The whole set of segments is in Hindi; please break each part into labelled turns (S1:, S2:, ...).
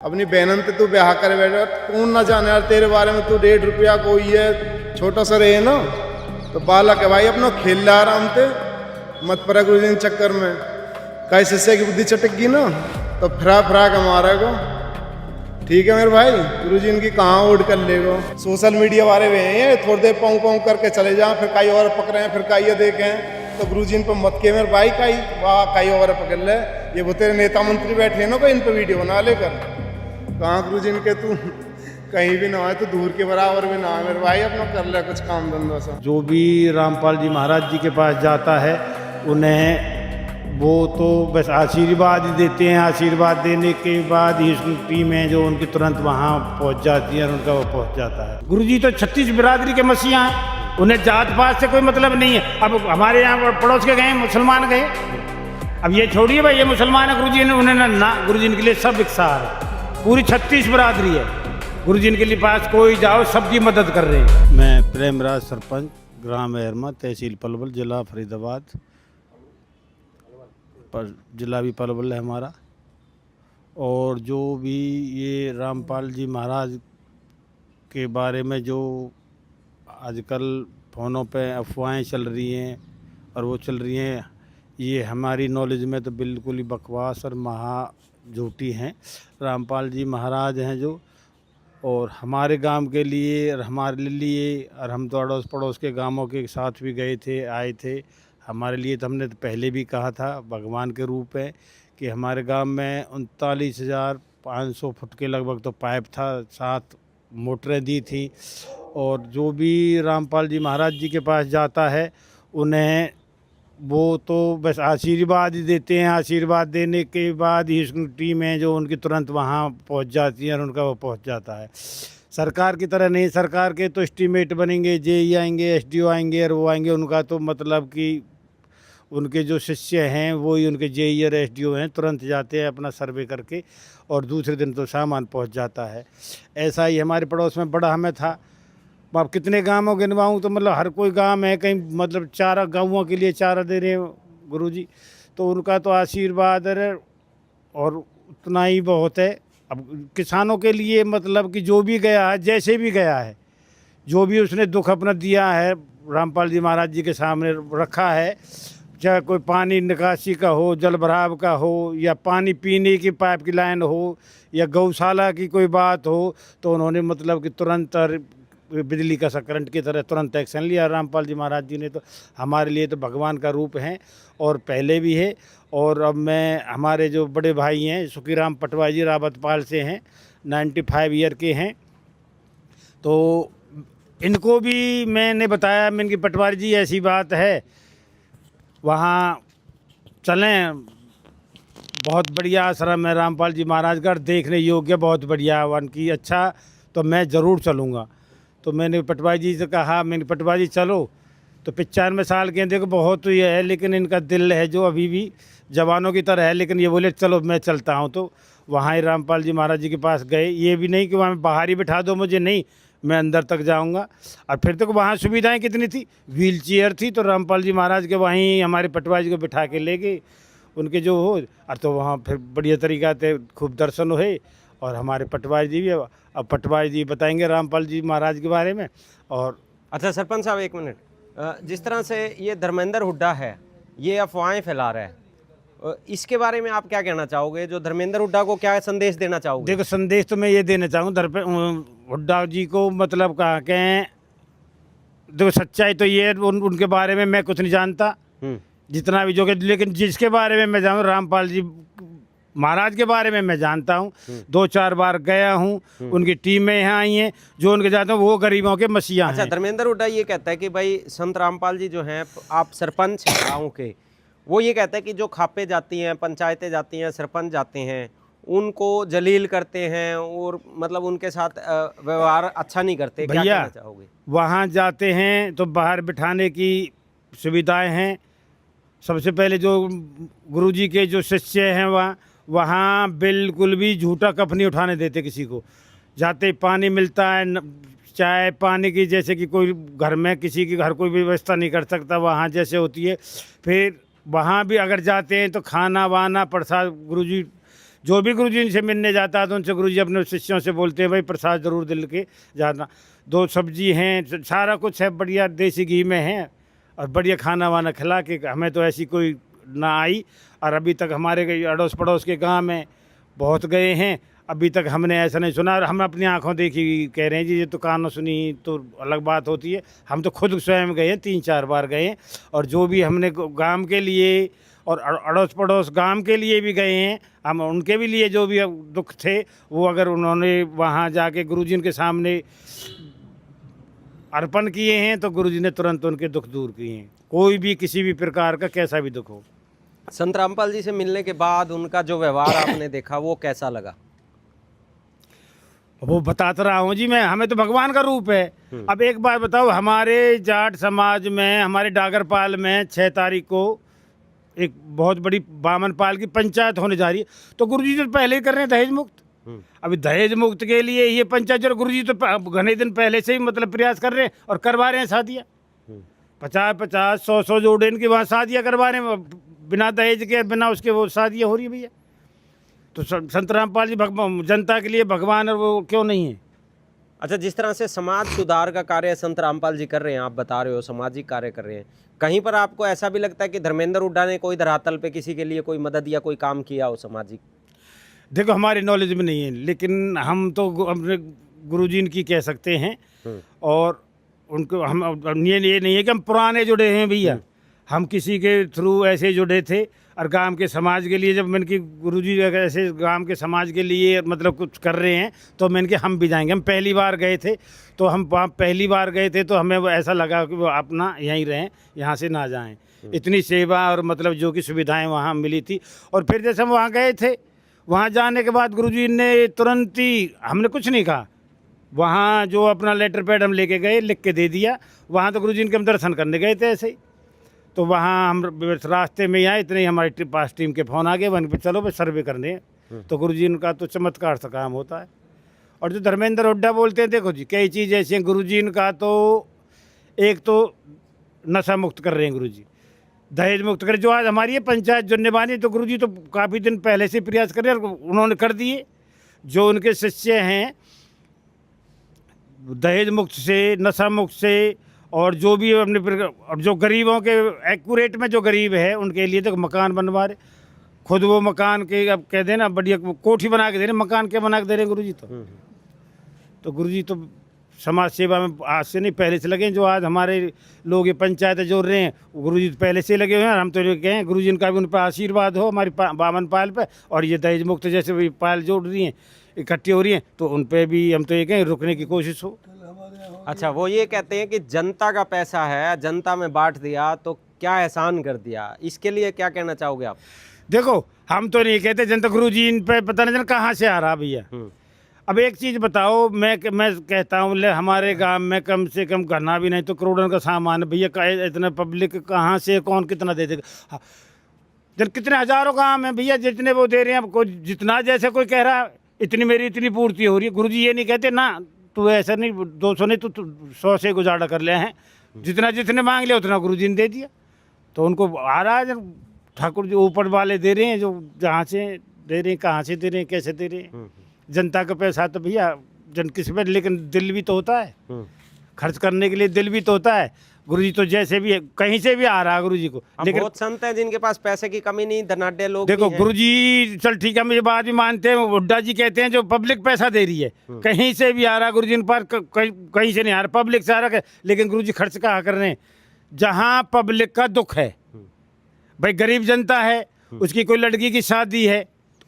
S1: अपनी बहनन ते तू ब्याह करे बैठा, कौन ना जाने यार तेरे बारे में, तू 1.5 रुपया कोई है छोटा सा रहे ना, तो बालक है भाई अपना खेल ला आराम ते, मत पड़ा गुरु जी चक्कर में। कई शिष्य की बुद्धि चटक गई ना तो फिरा फिरा के मारेगा। ठीक है मेरे भाई, गुरु जी इनकी कहाँ ओढ़ कर लेगो। सोशल मीडिया वाले वे हैं, थोड़ी देर पाँव पाँव करके चले जाओ, फिर कई और पकड़े फिर कई देखें, तो गुरु जी इन पर मत के मेरे भाई, कई वाह कई और पकड़ ले। ये वो तेरे नेता मंत्री बैठे हैं ना, कोई इन पर वीडियो बना लेकर, कहाँ गुरु जी इनके तू कहीं भी ना आए तो दूर के बराबर भी ना आए मेरे भाई, अपना कर ले कुछ काम धंधा सा।
S2: जो भी रामपाल जी महाराज जी के पास जाता है उन्हें वो तो बस आशीर्वाद ही देते हैं। आशीर्वाद देने के बाद ही उसकी टीम है जो उनकी तुरंत वहाँ पहुँच जाती है और उनका वो पहुँच जाता है। गुरुजी तो 36 बिरादरी के मसीहा हैं, उन्हें जात पात से कोई मतलब नहीं है। अब हमारे यहाँ पड़ोस के गए मुसलमान गए, अब ये छोड़िए भाई ये मुसलमान है, गुरुजी ने उन्हें ना, गुरुजी इनके लिए सब इकसार है, पूरी 36 बिरादरी है, गुरुजी इनके लिए पास कोई जाओ सबकी मदद कर रहे हैं। मैं प्रेमराज सरपंच ग्राम एरमा तहसील पलवल जिला फरीदाबाद, पर जिला भी पलवल है हमारा। और जो भी ये रामपाल जी महाराज के बारे में जो आजकल फ़ोनों पे अफवाहें चल रही हैं और वो चल रही हैं, ये हमारी नॉलेज में तो बिल्कुल ही बकवास और महा झूठी हैं। रामपाल जी महाराज हैं जो, और हमारे गांव के लिए और हमारे लिए, और हम तो अड़ोस पड़ोस के गांवों के साथ भी गए थे, आए थे, हमारे लिए तो हमने तो पहले भी कहा था भगवान के रूप है कि हमारे गांव में 39,500 फुट के लगभग तो पाइप था, 7 मोटरें दी थी। और जो भी रामपाल जी महाराज जी के पास जाता है उन्हें वो तो बस आशीर्वाद ही देते हैं। आशीर्वाद देने के बाद ही उसकी टीम है जो उनकी तुरंत वहाँ पहुँच जाती है और उनका वो पहुँच जाता है। सरकार की तरह नहीं, सरकार के तो एस्टीमेट बनेंगे, जेई आएंगे, एसडीओ आएंगे और वो आएंगे, उनका तो मतलब कि उनके जो शिष्य हैं वो ही उनके जेई और एसडीओ हैं, तुरंत जाते हैं अपना सर्वे करके और दूसरे दिन तो सामान पहुंच जाता है। ऐसा ही हमारे पड़ोस में बड़ा हमें था, अब कितने गाँवों गिनवाऊँ तो मतलब हर कोई गांव है, कहीं मतलब चारा गाँवों के लिए चारा दे रहे हैं गुरुजी, तो उनका तो आशीर्वाद है और उतना ही बहुत है। अब किसानों के लिए मतलब कि जो भी गया है, जैसे भी गया है, जो भी उसने दुख अपना दिया है रामपाल जी महाराज जी के सामने रखा है, चाहे कोई पानी निकासी का हो, जल भराव का हो, या पानी पीने की पाइप की लाइन हो, या गौशाला की कोई बात हो, तो उन्होंने मतलब कि तुरंत बिजली का सा करंट की तरह तुरंत एक्शन लिया। रामपाल जी महाराज जी ने तो हमारे लिए तो भगवान का रूप हैं और पहले भी है। और अब मैं हमारे जो बड़े भाई हैं सुखीराम पटवाई जी रावतपाल से हैं, 95 ईयर के हैं, तो इनको भी मैंने बताया, मैंने कि पटवारी जी ऐसी बात है, वहाँ चलें, बहुत बढ़िया आश्रम है रामपाल जी महाराज का, देखने योग्य बहुत बढ़िया वन की, अच्छा तो मैं ज़रूर चलूँगा। तो मैंने पटवारी जी से कहा, मैंने पटवारी जी चलो, तो 95 साल के, देखो बहुत ही है लेकिन इनका दिल है जो अभी भी जवानों की तरह है, लेकिन ये बोले चलो मैं चलता हूँ। तो वहाँ ही रामपाल जी महाराज जी के पास गए, ये भी नहीं कि वहाँ बाहर ही बिठा दो मुझे, नहीं मैं अंदर तक जाऊंगा। और फिर तक वहाँ सुविधाएं कितनी थी, व्हील चेयर थी, तो रामपाल जी महाराज के वहीं हमारे पटवारी जी को बिठा के ले गए उनके जो हो, और तो वहाँ फिर बढ़िया तरीका से खूब दर्शन हुए। और हमारे पटवारी जी भी, अब पटवारी जी बताएंगे रामपाल जी महाराज के बारे में। और
S3: अच्छा सरपंच साहब एक मिनट, जिस तरह से ये धर्मेंद्र हुड्डा है ये अफवाहें फैला रहा है, इसके बारे में आप क्या कहना चाहोगे? जो धर्मेंद्र हुड्डा को क्या संदेश देना चाहोगे?
S2: देखो संदेश तो मैं ये देना चाहूँगा हुड्डा जी को, मतलब कहा के देखो सच्चाई तो ये उनके बारे में मैं कुछ नहीं जानता जितना भी जो कि, लेकिन जिसके बारे में मैं जानूँ रामपाल जी महाराज के बारे में मैं जानता हूँ, 2-4 बार गया हूँ, उनकी टीमें यहाँ आई हैं, जो उनके जाते हैं वो गरीबों के मसीहा हैं।
S3: अच्छा, धर्मेंद्र हुड्डा ये कहता है कि भाई संत रामपाल जी जो हैं, आप सरपंच हैं गाँव के, वो ये कहता है कि जो खापे जाती हैं, पंचायतें जाती हैं, सरपंच जाते हैं, उनको जलील करते हैं और मतलब उनके साथ व्यवहार अच्छा नहीं करते। क्या कहना चाहोगे?
S2: वहाँ जाते हैं तो बाहर बिठाने की सुविधाएं हैं। सबसे पहले जो गुरुजी के जो शिष्य हैं वहाँ बिल्कुल भी झूठा कफ नहीं उठाने देते किसी को। जाते पानी मिलता है, चाय पानी की, जैसे कि कोई घर में किसी की घर कोई व्यवस्था नहीं कर सकता, वहाँ जैसे होती है। फिर वहाँ भी अगर जाते हैं तो खाना वाना प्रसाद गुरुजी जो भी गुरुजी से मिलने जाता है तो उनसे गुरुजी अपने शिष्यों से बोलते हैं भाई प्रसाद जरूर दिल के जाना। 2 सब्जी हैं, सारा कुछ है, बढ़िया देसी घी में है और बढ़िया खाना वाना खिला के हमें तो ऐसी कोई ना आई। और अभी तक हमारे अड़ोस पड़ोस के गांव में बहुत गए हैं, अभी तक हमने ऐसा नहीं सुना। और हम अपनी आंखों देखी कह रहे हैं जी, ये तो कानों सुनी तो अलग बात होती है। हम तो खुद स्वयं गए हैं, 3-4 बार गए हैं। और जो भी हमने गांव के लिए और अड़ोस पड़ोस गांव के लिए भी गए हैं, हम उनके भी लिए जो भी दुख थे वो अगर उन्होंने वहाँ जाके गुरुजी के सामने अर्पण किए हैं तो गुरुजी ने तुरंत उनके दुख दूर किए हैं, कोई भी किसी भी प्रकार का कैसा भी दुख हो।
S3: संत रामपाल जी से मिलने के बाद उनका जो व्यवहार आपने देखा वो कैसा लगा?
S2: वो बताता रहा हूँ जी मैं, हमें तो भगवान का रूप है। अब एक बात बताओ, हमारे जाट समाज में, हमारे डागरपाल में 6 तारीख को एक बहुत बड़ी बामन पाल की पंचायत होने जा रही है। तो गुरुजी तो पहले ही कर रहे हैं दहेज मुक्त। अभी दहेज मुक्त के लिए ये पंचायत जो गुरुजी तो घने दिन पहले से ही मतलब प्रयास कर रहे हैं और करवा रहे हैं शादियाँ। 50-50, 100-100 जोड़े इनकी वहाँ शादियाँ करवा रहे हैं, बिना दहेज के, बिना उसके वो शादियाँ हो रही है भैया। तो संत रामपाल जी जनता के लिए भगवान और वो क्यों नहीं है।
S3: अच्छा, जिस तरह से समाज सुधार का कार्य संत रामपाल जी कर रहे हैं, आप बता रहे हो सामाजिक कार्य कर रहे हैं, कहीं पर आपको ऐसा भी लगता है कि धर्मेंद्र हुड्डा ने कोई धरातल पे किसी के लिए कोई मदद या कोई काम किया हो सामाजिक?
S2: देखो हमारे नॉलेज में नहीं है, लेकिन हम तो अपने गुरुजी की कह सकते हैं। और उनको हम ये नहीं है कि हम पुराने जुड़े हैं भैया, हम किसी के थ्रू ऐसे जुड़े थे। और गांव के समाज के लिए जब मैंने कि गुरुजी ऐसे गांव के समाज के लिए मतलब कुछ कर रहे हैं तो मैंने कि हम भी जाएंगे। हम पहली बार गए थे तो हम वहाँ पहली बार गए थे तो हमें वो ऐसा लगा कि वो अपना यहीं रहें, यहाँ से ना जाएं। इतनी सेवा और मतलब जो कि सुविधाएं वहाँ मिली थी। और फिर जैसे हम वहाँ गए थे, वहाँ जाने के बाद गुरुजी ने तुरंत ही, हमने कुछ नहीं कहा, वहाँ जो अपना लेटर पैड हम लेके गए लिख के दे दिया। वहाँ तो गुरुजी के हम दर्शन करने गए थे ऐसे ही। तो वहाँ हम रास्ते में आए, इतने ही हमारे पास टीम के फ़ोन आ गए, वन पे चलो भाई सर्वे करने। तो गुरुजी का तो चमत्कार सा काम होता है। और जो धर्मेंद्र हुड्डा बोलते हैं, देखो जी कई चीज़ ऐसी हैं गुरुजी का, तो एक तो नशा मुक्त कर रहे हैं गुरुजी, दहेज मुक्त कर, जो आज हमारी ये पंचायत जो निभानी, तो गुरुजी तो काफ़ी दिन पहले से प्रयास कर रहे हैं, उन्होंने कर दिए। जो उनके शिष्य हैं दहेज मुक्त से, नशा मुक्त से, और जो भी अपने अब जो गरीबों के एक्यूरेट में जो गरीब है उनके लिए तो मकान बनवा रहे, खुद वो मकान के अब कह देना बढ़िया कोठी बना के दे रहे, मकान के बना के दे रहे गुरुजी। तो गुरुजी तो समाज सेवा में आज से नहीं पहले से लगे हैं। जो आज हमारे लोग ये पंचायतें जोड़ रहे हैं गुरुजी तो पहले से लगे हुए हैं। हम तो ये कहें गुरुजी का भी उन पर आशीर्वाद हो हमारी बामन पाल पे। और ये दहेज मुक्त जैसे भी पाल जोड़ रही हैं, इकट्ठी हो रही हैं, तो उन पर भी हम तो ये कहें रुकने की कोशिश हो।
S3: अच्छा, वो ये कहते हैं कि जनता का पैसा है, जनता में बांट दिया तो क्या एहसान कर दिया, इसके लिए क्या कहना चाहोगे आप?
S2: देखो हम तो नहीं कहते जनता, गुरुजी इन पे पता नहीं कहाँ से आ रहा भैया। अब एक चीज़ बताओ, मैं कहता हूँ हमारे गांव में कम से कम घना भी नहीं तो करोड़ों का सामान है भैया। इतना पब्लिक कहाँ से कौन कितना दे देगा? जब कितने हजारों गांव हैं भैया, जितने वो दे रहे हैं, कोई जितना जैसे कोई कह रहा है इतनी मेरी इतनी पूर्ति हो रही है। गुरुजी ये नहीं कहते ना तू ऐसा नहीं 200 नहीं तो 100 से गुजारा कर ले हैं, जितना जितने मांग लिया उतना गुरुजी ने दे दिया। तो उनको आ रहा है, ठाकुर जी ऊपर वाले दे रहे हैं, जो जहाँ से दे रहे हैं, कहाँ से दे रहे हैं, कैसे दे रहे हैं। जनता का पैसा तो भैया जन किस्मत, लेकिन दिल भी तो होता है, खर्च करने के लिए दिल भी तो होता है। गुरुजी तो जैसे भी कहीं से भी आ रहा है गुरुजी को,
S3: लेकिन बहुत संत हैं जिनके पास पैसे की कमी नहीं, धनाढ्य लोग।
S2: देखो गुरुजी चल ठीक है, मुझे बात भी मानते हैं, हुड्डा जी कहते हैं जो पब्लिक पैसा दे रही है कहीं से भी आ रहा, गुरुजी के पास कहीं से नहीं आ रहा, पब्लिक से आ रहा है। लेकिन गुरुजी खर्च कहाँ कर रहे हैं? जहाँ पब्लिक का दुख है, भाई गरीब जनता है, उसकी कोई लड़की की शादी है,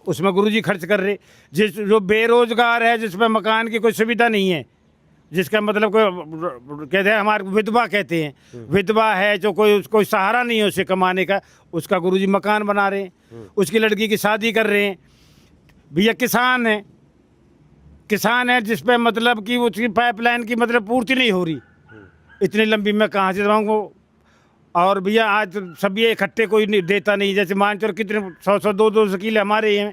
S2: उसमें गुरुजी खर्च कर रहे। जो बेरोजगार है, जिसमें मकान की कोई सुविधा नहीं है, जिसका मतलब कोई कहते हैं हमारे विधवा कहते हैं, विधवा है जो कोई सहारा नहीं है उसे कमाने का, उसका गुरुजी मकान बना रहे हैं, उसकी लड़की की शादी कर रहे हैं। भैया किसान है जिसपे मतलब कि उसकी पाइपलाइन की मतलब पूर्ति नहीं हो रही, इतनी लंबी मैं कहाँ से दवाऊँ। और भैया आज सब ये इकट्ठे कोई नहीं देता नहीं, जैसे मान चलो कितने 100-100 200 किले हमारे यहाँ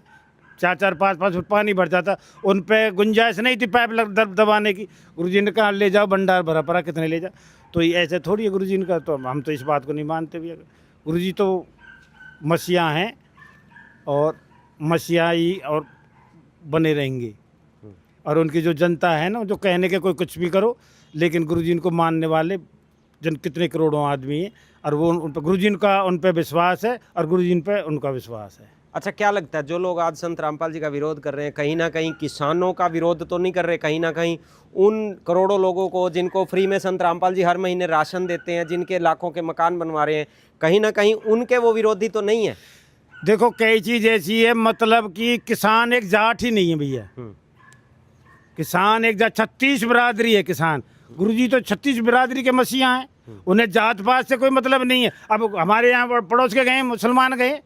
S2: 4-4 5-5 फुट पानी भर जाता, उन पे गुंजाइश नहीं थी पाइप दबाने की। गुरुजी ने कहा ले जाओ भंडार भरा पड़ा, कितने ले जाओ। तो ऐसे थोड़ी है गुरुजी का, तो हम तो इस बात को नहीं मानते भैया। गुरुजी तो मसीहा हैं और मसीहाई और बने रहेंगे। और उनकी जो जनता है ना, जो कहने के कोई कुछ भी करो, लेकिन गुरुजी इनको मानने वाले जन कितने करोड़ों आदमी हैं, और वो उन पर गुरुजी का उन पर विश्वास है और गुरुजी पे उनका विश्वास है।
S3: अच्छा, क्या लगता है जो लोग आज संत रामपाल जी का विरोध कर रहे हैं, कहीं ना कहीं किसानों का विरोध तो नहीं कर रहे, कहीं ना कहीं उन करोड़ों लोगों को जिनको फ्री में संत रामपाल जी हर महीने राशन देते हैं, जिनके लाखों के मकान बनवा रहे हैं, कहीं ना कहीं उनके वो विरोधी तो नहीं है?
S2: देखो, कई चीज़ ऐसी है, मतलब कि किसान एक जाट ही नहीं है भैया। किसान एक जाट, 36 बिरादरी है किसान। गुरुजी तो 36 बिरादरी के मसीहा हैं, उन्हें जात पात से कोई मतलब नहीं है। अब हमारे यहाँ पड़ोस के गए मुसलमान गए,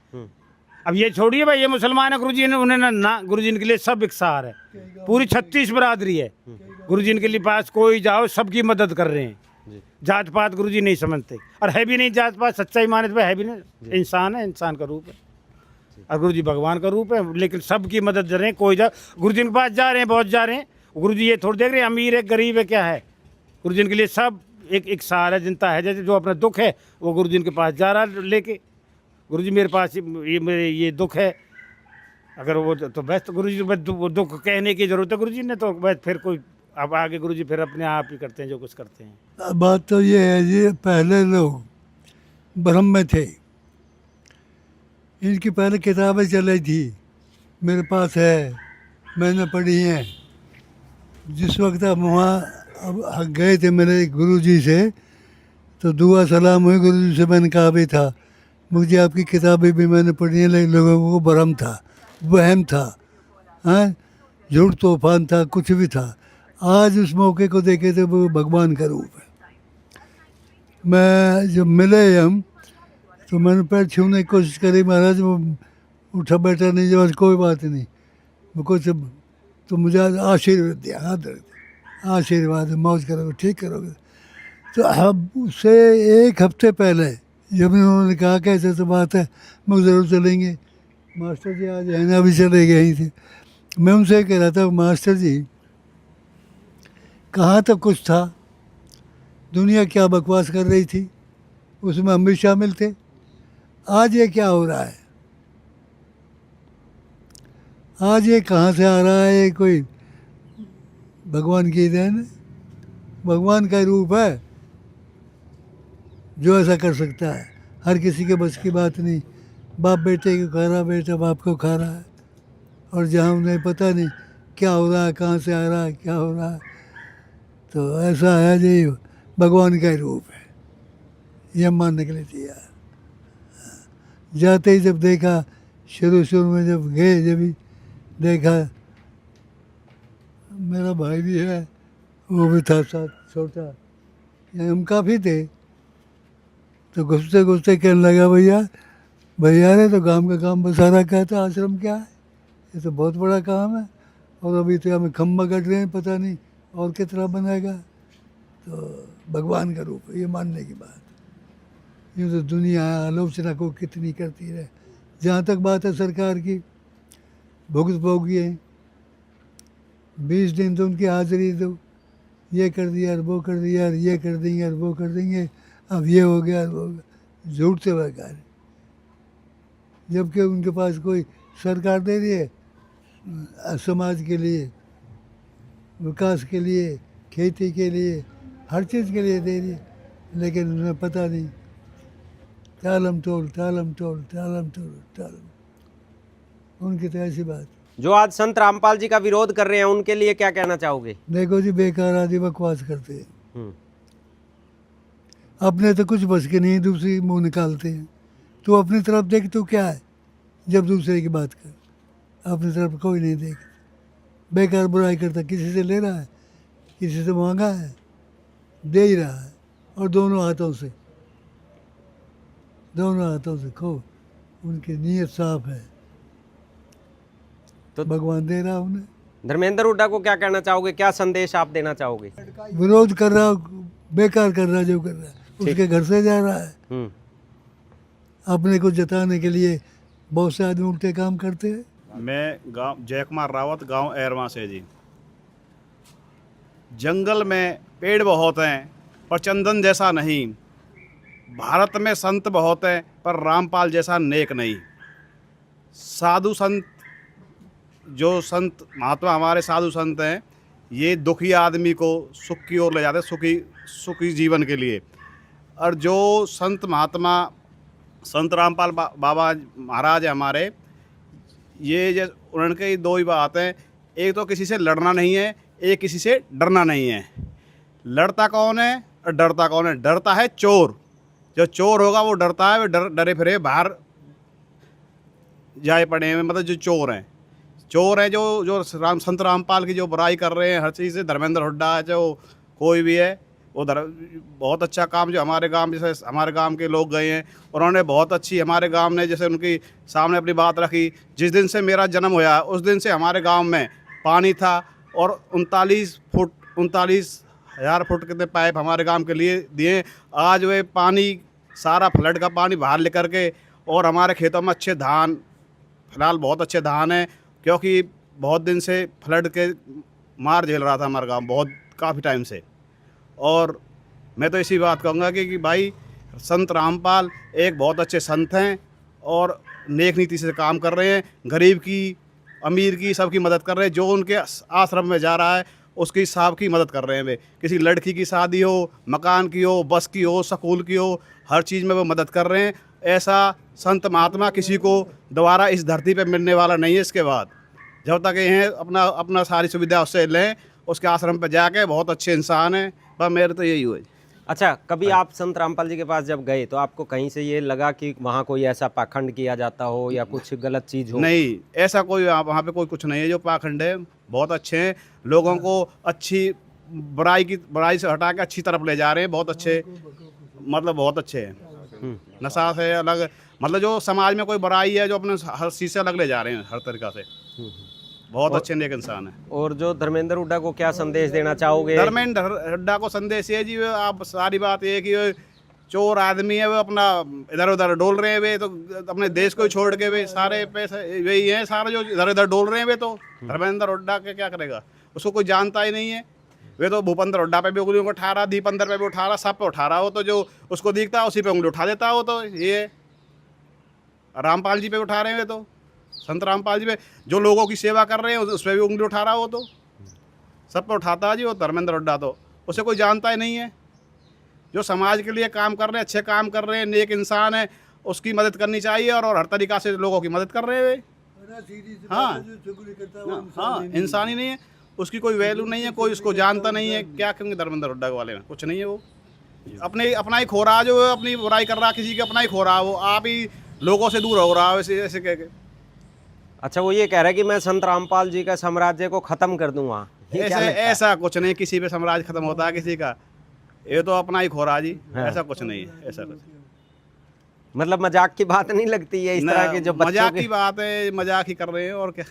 S2: अब ये छोड़िए भाई, ये मुसलमान है, गुरुजी ने उन्हें ना, गुरुजी के लिए सब इकसार है, पूरी 36 बिरादरी है। गुरुजी के लिए पास कोई जाओ, सबकी मदद कर रहे हैं। जात पात गुरुजी नहीं समझते, और है भी नहीं जात पात, सच्चाई माने तो है भी नहीं, इंसान है, इंसान का रूप है, और गुरुजी भगवान का रूप है। लेकिन सबकी मदद कर रहे हैं। कोई जा गुरुजी के पास जा रहे हैं, बहुत जा रहे हैं, गुरुजी ये थोड़ी देख रहे हैं अमीर है गरीब है क्या है। गुरुजी के लिए सब एक सार है, जनता है, जैसे जो अपना दुख है वो गुरुजी के पास जा रहा लेके, गुरुजी मेरे पास ये मेरे ये दुख है, अगर वो तो बस तो गुरुजी वो दुख कहने की जरूरत है गुरुजी ने, तो बस फिर कोई अब आगे गुरुजी फिर अपने आप ही करते हैं जो कुछ करते हैं।
S4: बात तो ये है जी, पहले लोग ब्रह्म में थे, इनकी पहले किताबें चली थी, मेरे पास है, मैंने पढ़ी हैं। जिस वक्त हम वहाँ अब गए थे मेरे गुरुजी से, तो दुआ सलाम हुई, गुरुजी से मैंने कहा भी था मुझे आपकी किताबें भी मैंने पढ़ी हैं, लेकिन लोगों को भ्रम था, वहम था, हाँ, झूठ तूफान था, कुछ भी था। आज उस मौके को देखे तो वो भगवान का रूप है। मैं जब मिले हम, तो मैंने पैर छूने की कोशिश करी, महाराज वो उठा बैठा नहीं, जब कोई बात नहीं, वो कुछ तो मुझे आशीर्वाद दिया, हाथ रख दिया, आशीर्वाद मौज करोगे, ठीक करोगे। तो अब उससे एक हफ्ते पहले जब उन्होंने कहा कैसे तो बात है, मैं ज़रूर चलेंगे, मास्टर जी आज है ना, अभी चले गए ही थे। मैं उनसे कह रहा था मास्टर जी कहाँ तक कुछ था, दुनिया क्या बकवास कर रही थी, उसमें हम भी शामिल थे, आज ये क्या हो रहा है, आज ये कहाँ से आ रहा है, ये कोई भगवान की देन है, भगवान का रूप है जो ऐसा कर सकता है। हर किसी के बस की बात नहीं, बाप बेटे को खा रहा, बेटा बाप को खा रहा है, और जहाँ उन्हें पता नहीं क्या हो रहा है, कहाँ से आ रहा है, क्या हो रहा है। तो ऐसा है जी, भगवान का ही रूप है, ये मानने के लिए तैयार। जाते ही जब देखा, शुरू में जब गए, जब भी देखा, मेरा भाई भी है, वो भी था साथ, छोटा, हम काफ़ी थे। तो घुसते घुसते कहने लगा भैया ने तो गांव का काम बसारा कहता, आश्रम क्या है, ये तो बहुत बड़ा काम है, और अभी तो हमें खम्बा कट रहे हैं, पता नहीं और कितना बनेगा। तो भगवान का रूप है, ये मानने की बात। यूँ तो दुनिया आलोचना को कितनी करती रहे। जहाँ तक बात है सरकार की, भुगत भोगी है, 20 दिन तो उनकी हाजिरी दो, ये कर दिया और वो कर दिया और ये कर देंगे और वो कर देंगे, अब ये हो गया और वो हो गया, झूठ से बेकार है। जबकि उनके पास कोई सरकार दे रही है समाज के लिए, विकास के लिए, खेती के लिए, हर चीज़ के लिए दे रही है, लेकिन उन्हें पता नहीं, टालम टोल टालम टोल टालम टोल टालम, उनकी तो ऐसी बात।
S3: जो आज संत रामपाल जी का विरोध कर रहे हैं उनके लिए क्या कहना चाहोगे?
S4: देखो जी, बेकार आदि बकवास करते हैं, अपने तो कुछ बस के नहीं, दूसरी मुंह निकालते हैं। तो अपनी तरफ देख तो क्या है, जब दूसरे की बात कर, अपनी तरफ कोई नहीं देख, बेकार बुराई करता, किसी से ले रहा है, किसी से मांगा है, दे ही रहा है, और दोनों हाथों से खो, उनकी नीयत साफ है,
S3: तो
S4: भगवान दे रहा उन्हें।
S3: धर्मेंद्र हुड्डा को क्या कहना चाहोगे, क्या संदेश आप देना चाहोगे?
S4: विरोध कर रहा, बेकार कर रहा, जो कर रहा है, उसके घर से जा रहा है। अपने को जताने के लिए बहुत से आदमी उल्टे काम करते हैं।
S5: मैं गांव जयकुमार रावत, गांव एरवा से जी। जंगल में पेड़ बहुत हैं पर चंदन जैसा नहीं, भारत में संत बहुत हैं पर रामपाल जैसा नेक नहीं। साधु संत जो संत महात्मा हमारे साधु संत हैं, ये दुखी आदमी को सुख की ओर ले जाते हैं, सुखी जीवन के लिए। और जो संत महात्मा संत रामपाल बाबा महाराज है हमारे, ये उनके दो ही बात हैं, एक तो किसी से लड़ना नहीं है, एक किसी से डरना नहीं है। लड़ता कौन है और डरता कौन है? डरता है चोर। जो चोर होगा वो डरता है, वो डरे फिरे बाहर जाए पड़े हैं, मतलब जो चोर हैं जो संत रामपाल की जो बुराई कर रहे हैं हर चीज़ से, धर्मेंद्र हुड्डा है जो कोई भी है, वो बहुत अच्छा काम जो हमारे गांव, जैसे हमारे गांव के लोग गए हैं, उन्होंने बहुत अच्छी हमारे गांव ने जैसे उनकी सामने अपनी बात रखी। जिस दिन से मेरा जन्म हुआ उस दिन से हमारे गांव में पानी था, और 39,000 फुट कितने पाइप हमारे गांव के लिए दिए। आज वे पानी सारा फ्लड का पानी बाहर लेकर के, और हमारे खेतों में अच्छे धान, फिलहाल बहुत अच्छे धान हैं, क्योंकि बहुत दिन से फ्लड के मार झेल रहा था हमारा गांव, बहुत काफ़ी टाइम से। और मैं तो इसी बात कहूँगा कि भाई संत रामपाल एक बहुत अच्छे संत हैं और नेक नीति से काम कर रहे हैं, गरीब की, अमीर की, सबकी मदद कर रहे हैं। जो उनके आश्रम में जा रहा है उसकी साहब की मदद कर रहे हैं। वे किसी लड़की की शादी हो, मकान की हो, बस की हो, स्कूल की हो, हर चीज़ में वो मदद कर रहे हैं। ऐसा संत महात्मा किसी को दोबारा इस धरती पे मिलने वाला नहीं है। इसके बाद जब तक ये हैं अपना सारी सुविधा उससे लें, उसके आश्रम पे जाके, बहुत अच्छे इंसान हैं। बस मेरे तो यही हुआ।
S3: अच्छा, कभी आप संत रामपाल जी के पास जब गए तो आपको कहीं से ये लगा कि वहाँ कोई ऐसा पाखंड किया जाता हो या कुछ गलत चीज़ हो?
S5: नहीं, ऐसा कोई वहाँ पे कोई कुछ नहीं है जो पाखंड है। बहुत अच्छे हैं, लोगों को अच्छी बुराई से हटा के अच्छी तरफ ले जा रहे हैं। बहुत अच्छे, मतलब बहुत अच्छे हैं। नशा से अलग, मतलब जो समाज में कोई बुराई है जो अपने हर चीज़ से अलग ले जा रहे हैं हर तरीक़ा से। बहुत अच्छे नेक इंसान है।
S3: और जो धर्मेंद्र हुड्डा को क्या संदेश देना चाहोगे?
S5: धर्मेंद्र हुड्डा को संदेश ये जी, आप सारी बात ये कि चोर आदमी है, वो अपना इधर उधर डोल रहे हैं। वे तो अपने देश को ही छोड़ के वे सारे पैसे वही हैं, सारे जो इधर उधर डोल रहे हैं। वे तो धर्मेंद्र हुड्डा के क्या करेगा, उसको कोई जानता ही नहीं है। वे तो भूपेंद्र हुड्डा पे भी उंगलियों को उठा रहा, दीपेंद्र पे भी उठा रहा, सब पे उठा रहा हो। तो जो उसको दिखता है उसी पे उंगली उठा देता हो। तो ये रामपाल जी पे उठा रहे हैं, वे तो संत रामपाल जी पे जो लोगों की सेवा कर रहे हैं उस पर भी उंगली उठा रहा हो। तो सब पे उठाता है जी वो धर्मेंद्र हुड्डा। तो उसे कोई जानता ही नहीं है। जो समाज के लिए काम कर रहे हैं, अच्छे काम कर रहे हैं, नेक इंसान है, उसकी मदद करनी चाहिए। और हर तरीक़ा से लोगों की मदद कर रहे हैं वे। हाँ, इंसान ही नहीं है, उसकी कोई वैल्यू नहीं है, कोई उसको जानता नहीं है। क्या कहेंगे धर्मेंद्र हुड्डा के बारे में? कुछ नहीं है। वो अपना ही खो रहा, जो अपनी बुराई कर रहा, किसी की अपना ही खो रहा। वो आप ही लोगों से दूर हो रहा है ऐसे ऐसे कह के।
S3: अच्छा, वो ये कह रहा है कि मैं संत रामपाल जी का साम्राज्य को ख़त्म कर दूंगा।
S5: ऐसा कुछ नहीं, किसी पे साम्राज्य खत्म होता है किसी का? ये तो अपना ही खो रहा जी। ऐसा कुछ नहीं है, ऐसा कुछ।
S3: मतलब मजाक की बात नहीं लगती है इस तरह के जो
S5: मजाक की बात है, मजाक ही कर रहे हैं और क्या।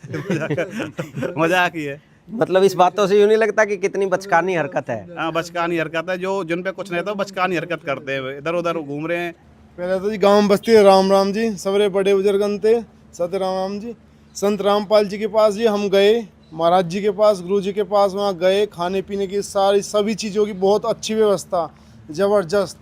S5: मजाक ही है।
S3: मतलब इस बातों से यूँ नहीं लगता कि कितनी बचकानी हरकत है?
S5: हाँ, बचकानी हरकत है। जो जिन पे कुछ नहीं था बचकानी हरकत करते हैं, इधर उधर घूम रहे हैं।
S1: पहले तो जी गांव बस्ती है राम राम जी, सबरे बड़े बुजुर्गन थे, सत्य राम राम जी। संत रामपाल जी के पास जी हम गए, महाराज जी के पास, गुरु जी के पास वहाँ गए। खाने पीने की सभी चीज़ों की बहुत अच्छी व्यवस्था, ज़बरदस्त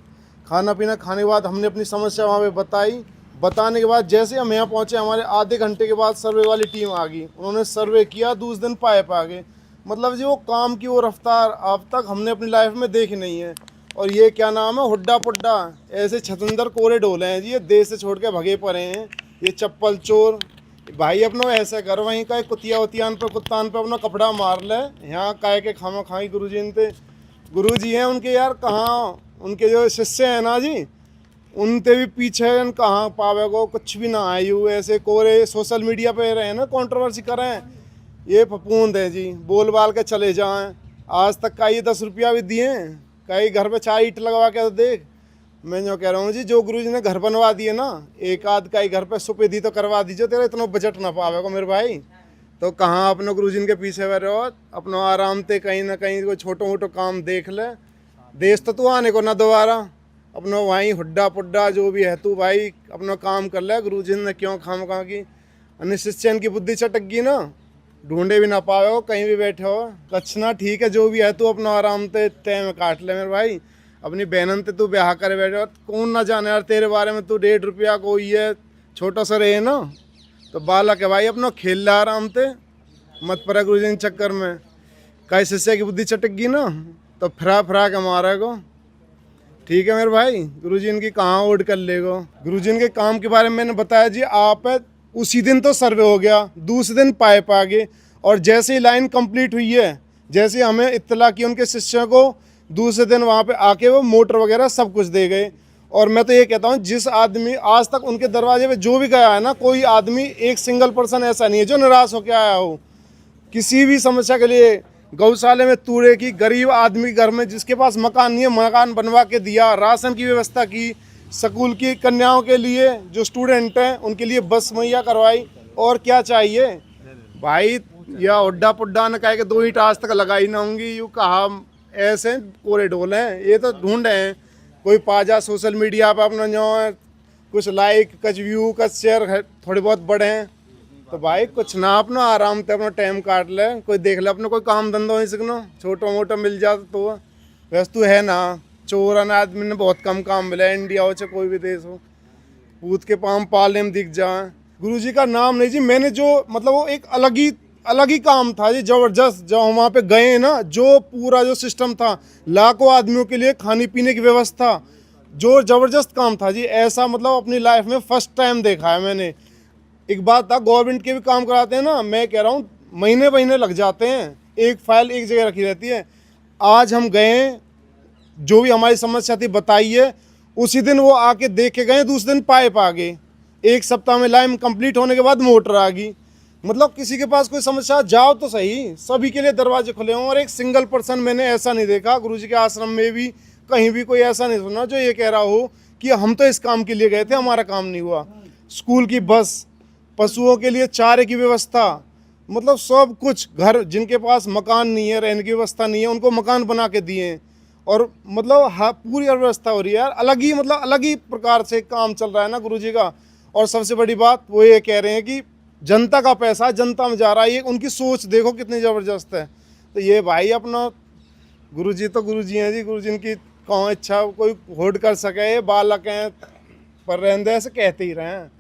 S1: खाना पीना। खाने के बाद हमने अपनी समस्या वहाँ पे बताई। बताने के बाद जैसे हम यहाँ पहुँचे, हमारे आधे घंटे के बाद सर्वे वाली टीम आ गई। उन्होंने सर्वे किया, दूसरे दिन पाइप आ गए। मतलब जी वो काम की वो रफ्तार अब तक हमने अपनी लाइफ में देखी नहीं है। और ये क्या नाम है, हुड्डा पुड्डा, ऐसे छतंदर कोरे डोले हैं जी, ये देश से छोड़ के भगे पड़े हैं। ये चप्पल चोर भाई, अपना ऐसे कर वहीं का कुतिया उतियान पे कुत्तान पे अपना कपड़ा मार ले। यहाँ काय के खामा खाई गुरु जी इनते गुरु जी हैं उनके यार, कहाँ उनके जो शिष्य हैं ना जी, उनते भी पीछे कहाँ पावे को कुछ भी ना आए। ऐसे कोरे सोशल मीडिया पे रहे ना, कंट्रोवर्सी करें, ये फपूंद है जी, बोल बाल के चले जाएं। आज तक का ये 10 रुपया भी दिए, कई घर पे 4 ईंट लगवा के तो देख। मैं जो कह रहा हूँ जी, जो गुरु जी ने घर बनवा दिए ना, एक आध का ही घर पे सुपेदी तो करवा दीजिए, तेरा इतना बजट ना पावे को मेरे भाई। तो कहाँ अपने गुरु जी के पीछे बैठे हो, अपना आराम से कहीं ना कहीं कोई छोटो मोटो काम देख ले। देश तो तू आने को ना दोबारा, अपना वहीं हुड्डा पुड्डा जो भी है तू भाई अपना काम कर ले। गुरु जी ने क्यों खाम खा की अनिश्चित की बुद्धि चटक गई ना, ढूंढे भी ना पावे हो, कहीं भी बैठे हो। कच्छना ठीक है, जो भी है तू अपना आराम से तय में काट ले मेरे भाई। अपनी बहनन ते तू ब्याह करे बैठे, कौन ना जाने यार तेरे बारे में। तू 1.5 रुपया कोई है छोटा सा रहे ना, तो बालक है भाई, अपना खेल ले आराम से, मत पड़ा गुरु जी के चक्कर में। कई शिष्य की बुद्धि चटक गई ना तो फिरा के मारा को। ठीक है मेरे भाई, गुरु जी इनकी कहाँ ओढ़ कर लेगो। गुरु जी के काम के बारे में मैंने बताया जी। आप उसी दिन तो सर्वे हो गया, दूसरे दिन पाइप आ गए, और जैसे ही लाइन कंप्लीट हुई है, जैसे हमें इत्तला की उनके शिष्यों को, दूसरे दिन वहाँ पे आके वो मोटर वगैरह सब कुछ दे गए। और मैं तो ये कहता हूँ, जिस आदमी आज तक उनके दरवाजे पे जो भी गया है ना, कोई आदमी एक सिंगल पर्सन ऐसा नहीं है जो निराश होकर आया हो किसी भी समस्या के लिए। गौशाले में तूड़े की, गरीब आदमी घर में जिसके पास मकान नहीं है, मकान बनवा के दिया, राशन की व्यवस्था की, स्कूल की कन्याओं के लिए जो स्टूडेंट हैं उनके लिए बस मुहैया करवाई। और क्या चाहिए भाई। या उड्डा पुड्डा न कह के 2 ईंट आज तक लगाई ना होंगी, यूँ कहा ऐसे कोरे ढोल हैं। ये तो ढूंढ रहे हैं कोई पाजा सोशल मीडिया पर अपना जो कुछ लाइक, कुछ व्यू, कुछ शेयर थोड़े बहुत बढ़े हैं। तो भाई कुछ ना अपना आराम से अपना टाइम काट ले, कोई देख ले अपना कोई काम धंधा हो सकना, छोटा मोटा मिल जाता तो। वैसे तो है ना, चोरन आदमी ने बहुत कम काम मिला है, इंडिया हो चाहे कोई भी देश हो, पूत के पाम पालने में दिख जाए। गुरु जी का नाम नहीं जी, मैंने जो मतलब वो एक अलग ही काम था जी, जबरदस्त। जब हम वहाँ पे गए ना, जो पूरा जो सिस्टम था, लाखों आदमियों के लिए खाने पीने की व्यवस्था, जो जबरदस्त काम था जी। ऐसा मतलब अपनी लाइफ में फर्स्ट टाइम देखा है मैंने। एक बात था, गवर्नमेंट के भी काम कराते हैं ना, मैं कह रहा हूँ महीने लग जाते हैं, एक फाइल एक जगह रखी रहती है। आज हम गए, जो भी हमारी समस्या थी बताइए, उसी दिन वो आके देख के गए, दूसरे दिन पाइप आ गए, 1 सप्ताह में लाइन कंप्लीट होने के बाद मोटर आ गई। मतलब किसी के पास कोई समस्या जाओ तो सही, सभी के लिए दरवाजे खुले हों। और एक सिंगल पर्सन मैंने ऐसा नहीं देखा गुरु जी के आश्रम में भी, कहीं भी कोई ऐसा नहीं सुना जो ये कह रहा हो कि हम तो इस काम के लिए गए थे, हमारा काम नहीं हुआ। स्कूल की बस, पशुओं के लिए चारे की व्यवस्था, मतलब सब कुछ। घर जिनके पास मकान नहीं है, रहने की व्यवस्था नहीं है, उनको मकान बना के दिए। और मतलब हाँ, पूरी व्यवस्था हो रही है यार। अलग ही प्रकार से काम चल रहा है ना गुरु जी का। और सबसे बड़ी बात वो ये कह रहे हैं कि जनता का पैसा जनता में जा रहा है, ये उनकी सोच देखो कितनी ज़बरदस्त है। तो ये भाई अपना गुरु जी तो गुरु जी हैं जी, गुरु जी की कौन इच्छा कोई होड़ कर सके। ये बालक हैं पर रहने ऐसे कहते ही रहे हैं।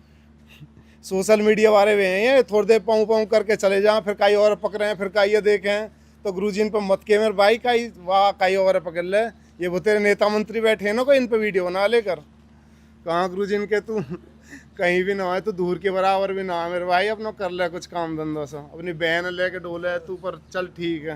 S1: सोशल मीडिया वाले हुए हैं, ये थोड़ी देर पाँव करके चले जाएं, फिर कई और पकड़े हैं, फिर कई ये देखें। तो गुरु जी इन पर मत के मेरे भाई, कई वाह कई और पकड़ ले। ये वो तेरे नेता मंत्री बैठे हैं ना, कोई इन पर वीडियो बना लेकर। कहाँ गुरु जी इनके तू कहीं भी ना आए तो दूर के बराबर भी ना आ मेरे भाई। अपना कर ले कुछ काम धंधा सा, अपनी बहन लेके डोले तू पर चल, ठीक है।